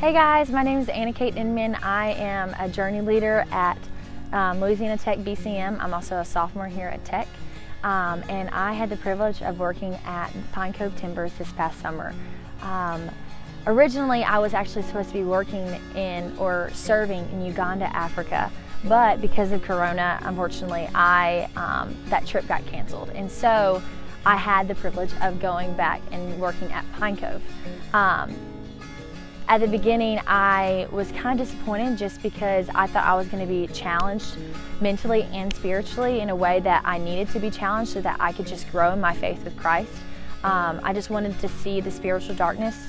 Hey guys, my name is Anna Kate Inman. I am a journey leader at Louisiana Tech BCM. I'm also a sophomore here at Tech. And I had the privilege of working at Pine Cove Timbers this past summer. Originally, I was actually supposed to be working in or serving in Uganda, Africa, but because of Corona, unfortunately, that trip got canceled. And so I had the privilege of going back and working at Pine Cove. At the beginning, I was kind of disappointed just because I thought I was going to be challenged mentally and spiritually in a way that I needed to be challenged so that I could just grow in my faith with Christ. I just wanted to see the spiritual darkness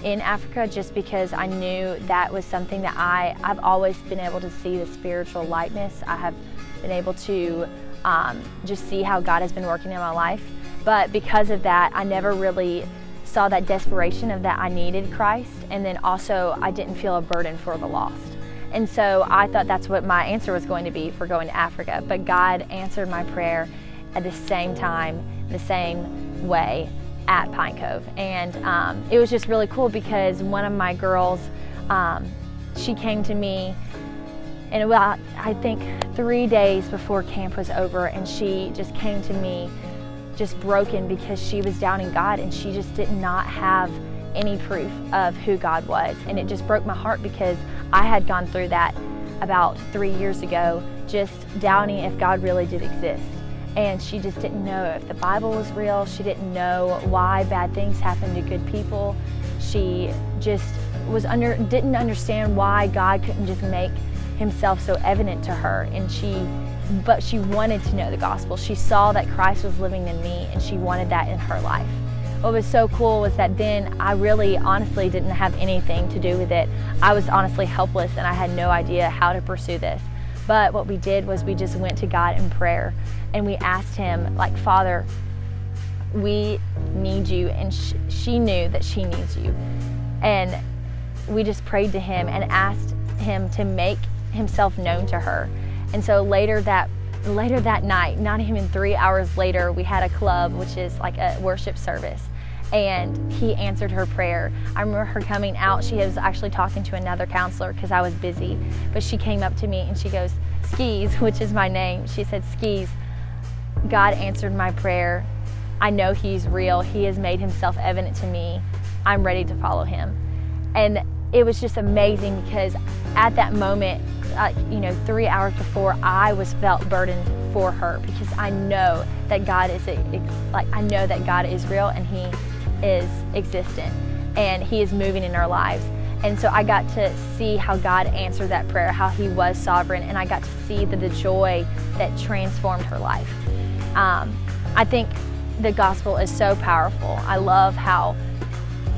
in Africa just because I knew that was something that I've always been able to see the spiritual lightness. I have been able to just see how God has been working in my life. But because of that, I never really saw that desperation of that I needed Christ, and then also I didn't feel a burden for the lost. And so I thought that's what my answer was going to be for going to Africa. But God answered my prayer at the same time, the same way at Pine Cove. And it was just really cool because one of my girls, she came to me and about, I think 3 days before camp was over, and she just came to me just broken because she was doubting God and she just did not have any proof of who God was. And it just broke my heart because I had gone through that about 3 years ago, just doubting if God really did exist. And she just didn't know if the Bible was real. She didn't know why bad things happen to good people. She just didn't understand why God couldn't just make himself so evident to her. But she wanted to know the gospel. She saw that Christ was living in me and she wanted that in her life. What was so cool was that then I really honestly didn't have anything to do with it. I was honestly helpless and I had no idea how to pursue this. But what we did was we just went to God in prayer and we asked him, like, Father, we need you, and she knew that she needs you. And we just prayed to him and asked him to make himself known to her. And so later that night, not even 3 hours later, we had a club, which is like a worship service, and he answered her prayer. I remember her coming out. She was actually talking to another counselor because I was busy, but she came up to me and she goes, Skis, which is my name. She said, Skis, God answered my prayer. I know he's real. He has made himself evident to me. I'm ready to follow him. And it was just amazing because at that moment, 3 hours before, I felt burdened for her because I know that God is real and he is existent and he is moving in our lives. And so I got to see how God answered that prayer, how he was sovereign, and I got to see the joy that transformed her life. I think the gospel is so powerful.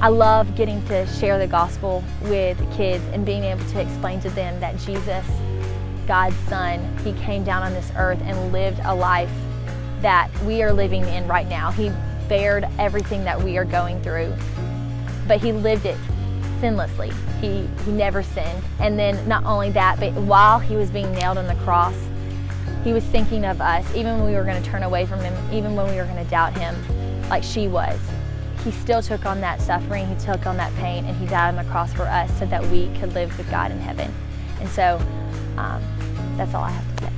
I love getting to share the gospel with kids and being able to explain to them that Jesus, God's Son, he came down on this earth and lived a life that we are living in right now. He bared everything that we are going through, but he lived it sinlessly. He never sinned. And then not only that, but while he was being nailed on the cross, he was thinking of us, even when we were going to turn away from him, even when we were going to doubt him, like she was. He still took on that suffering, he took on that pain, and he died on the cross for us so that we could live with God in heaven. And so that's all I have to say.